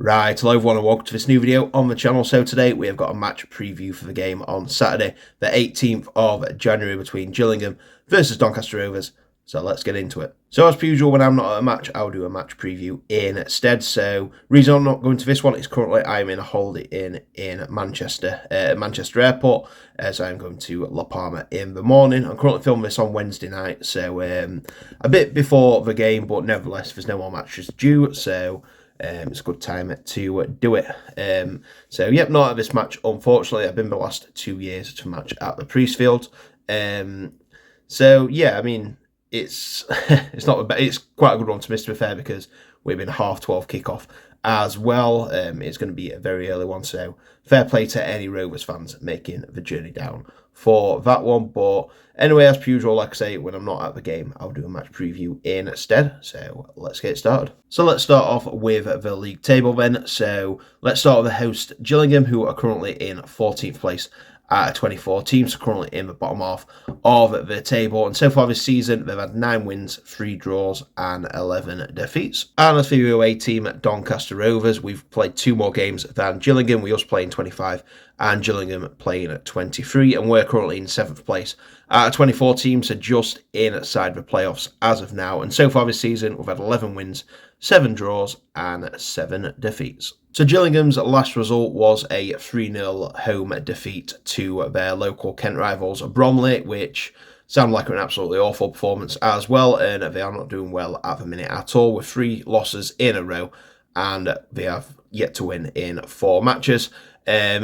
Right, hello everyone and welcome to this new video on the channel. So today we have got a match preview for the game on Saturday, the 18th of January between Gillingham versus Doncaster Rovers. So let's get into it. So as per usual, when I'm not at a match, I'll do a match preview instead. So reason I'm not going to this one is currently I'm in a holiday in Manchester, Manchester Airport, as I'm going to La Palma in the morning. I'm currently filming this on Wednesday night, so a bit before the game, but nevertheless, there's no more matches due, so it's a good time to do it. So, yep, not at this match, unfortunately. I've been the last 2 years to match at the Priestfield. So, yeah, I mean, it's it's quite a good one to miss, to be fair, because we've been 12:30 kickoff as well. It's going to be a very early one, so fair play to any Rovers fans making the journey down for that one. But anyway, as per usual, like I say, when I'm not at the game, I'll do a match preview instead. So let's get started. So let's start off with the league table then. So let's start with the host Gillingham, who are currently in 14th place out of 24 teams, currently in the bottom half of the table. And so far this season, they've had 9 wins, 3 draws, and 11 defeats. And as for the away team, Doncaster Rovers, we've played 2 more games than Gillingham. We us playing 25 and Gillingham playing at 23, and we're currently in 7th place out of 24 teams, so just inside the playoffs as of now. And so far this season, we've had 11 wins, 7 draws, and 7 defeats. So Gillingham's last result was a 3-0 home defeat to their local Kent rivals Bromley, which sounded like an absolutely awful performance as well, and they are not doing well at the minute at all, with 3 losses in a row, and they have yet to win in 4 matches,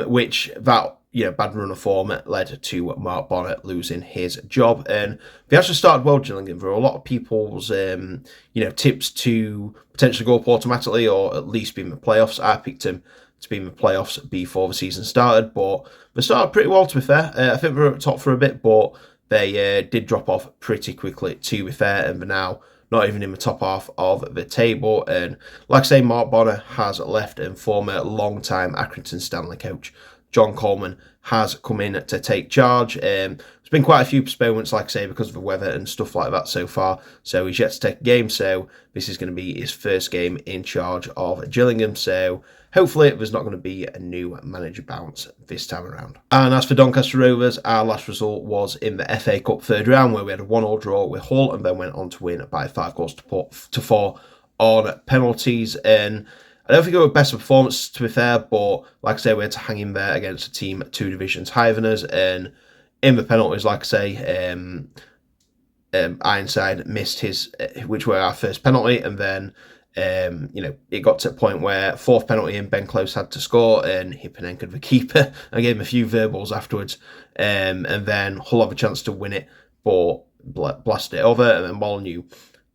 which that bad run of form led to Mark Bonnet losing his job. And they actually started well, Gillingham. There were a lot of people's tips to potentially go up automatically or at least be in the playoffs. I picked him to be in the playoffs before the season started, but they started pretty well, to be fair. I think they were at the top for a bit, but they did drop off pretty quickly, to be fair, and they're now not even in the top half of the table. And like I say, Mark Bonner has left, and former long-time Accrington Stanley coach John Coleman has come in to take charge. There's been quite a few postponements, like I say, because of the weather and stuff like that so far. So he's yet to take a game. So this is going to be his first game in charge of Gillingham. So hopefully there's not going to be a new manager bounce this time around. And as for Doncaster Rovers, our last result was in the FA Cup third round, where we had a 1-1 draw with Hull and then went on to win by 5 goals to 4 on penalties. And I don't think it was best performance, to be fair, but like I say, we had to hang in there against a team 2 divisions higher than us, and in the penalties, like I say, Ironside missed his, which were our first penalty, and then it got to a point where 4th penalty and Ben Close had to score, and he penenkered the keeper. I gave him a few verbals afterwards, and then Hull had a chance to win it, but blasted it over, and then Molyneux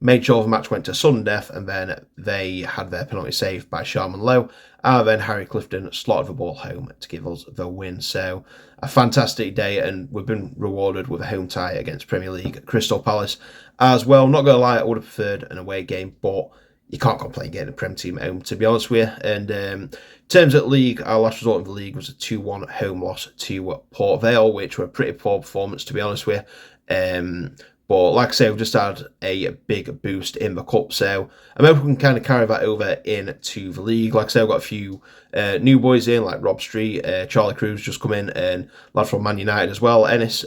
made sure the match went to sudden death, and then they had their penalty saved by Sharman Lowe, and then Harry Clifton slotted the ball home to give us the win. So a fantastic day, and we've been rewarded with a home tie against Premier League Crystal Palace as well. Not going to lie, I would have preferred an away game, but you can't complain getting a Prem team at home, to be honest with you. And in terms of league, our last result in the league was a 2-1 home loss to Port Vale, which were a pretty poor performance, to be honest with you. But like I say, we've just had a big boost in the cup, so I'm hoping we can kind of carry that over into the league. Like I say, I've got a few new boys in, like Rob Street, Charlie Cruz just come in, and lad from Man United as well, Ennis.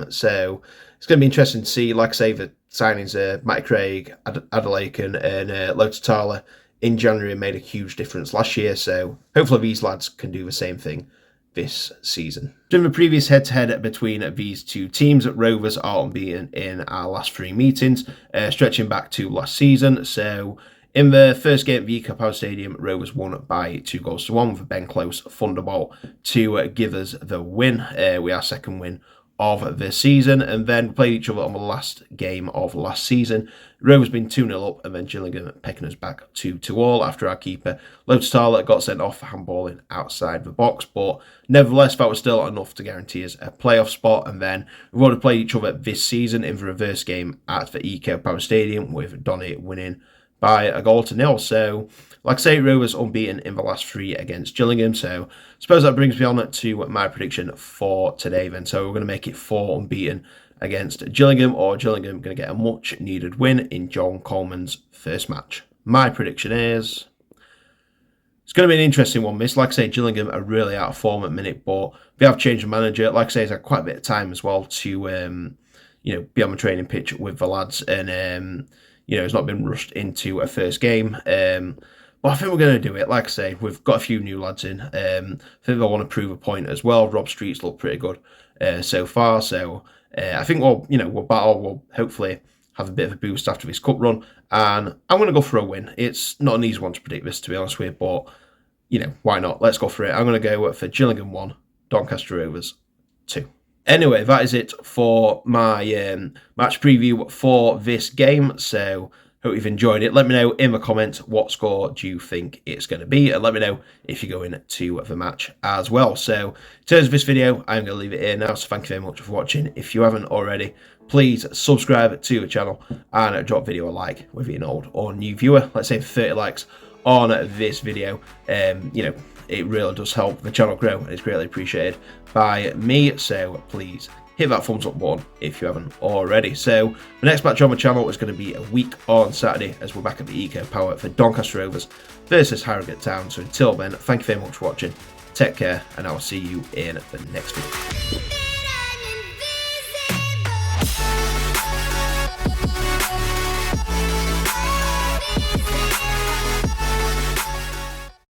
So it's going to be interesting to see. Like I say, the signings, Matty Craig, Adelakan, and Lototala in January made a huge difference last year, so hopefully these lads can do the same thing this season. During the previous head-to-head between these 2 teams, Rovers are unbeaten in our last 3 meetings, stretching back to last season. So in the first game at the Power Stadium, Rovers won by 2-1 with a Ben Close thunderbolt to give us the win. We are second win of the season, and then we played each other on the last game of last season. Rovers been 2-0 up, and then Gillingham pecking us back 2-2 after our keeper Lototala got sent off for handballing outside the box, but nevertheless that was still enough to guarantee us a playoff spot. And then we've already played each other this season in the reverse game at the Power Stadium, with Donny winning by 1-0. So like I say, Rovers unbeaten in the last 3 against Gillingham. So I suppose that brings me on to my prediction for today then. So we're going to make it 4 unbeaten against Gillingham, or Gillingham going to get a much needed win in John Coleman's first match. My prediction is It's going to be an interesting one, miss. Like I say, Gillingham are really out of form at the minute, but we have changed the manager. Like I say, he's had quite a bit of time as well to, be on the training pitch with the lads, and he's not been rushed into a first game. But I think we're going to do it. Like I say, we've got a few new lads in. I think they want to prove a point as well. Rob Street's looked pretty good so far, so I think we'll hopefully have a bit of a boost after this cup run, and I'm going to go for a win. It's not an easy one to predict this, to be honest with you, but why not? Let's go for it. I'm going to go for Gillingham 1, Doncaster Rovers 2. Anyway, that is it for my match preview for this game. So hope you've enjoyed it. Let me know in the comments what score do you think it's going to be, and let me know if you're going to the match as well. So in terms of this video, I'm going to leave it here now. So thank you very much for watching. If you haven't already, please subscribe to the channel and drop video a like, whether you're an old or new viewer. Let's say 30 likes on this video. It really does help the channel grow, and it's greatly appreciated by me. So please hit that thumbs up button if you haven't already. So the next match on my channel is going to be a week on Saturday, as we're back at the Eco Power for Doncaster Rovers versus Harrogate Town. So until then, thank you very much for watching. Take care, and I'll see you in the next video.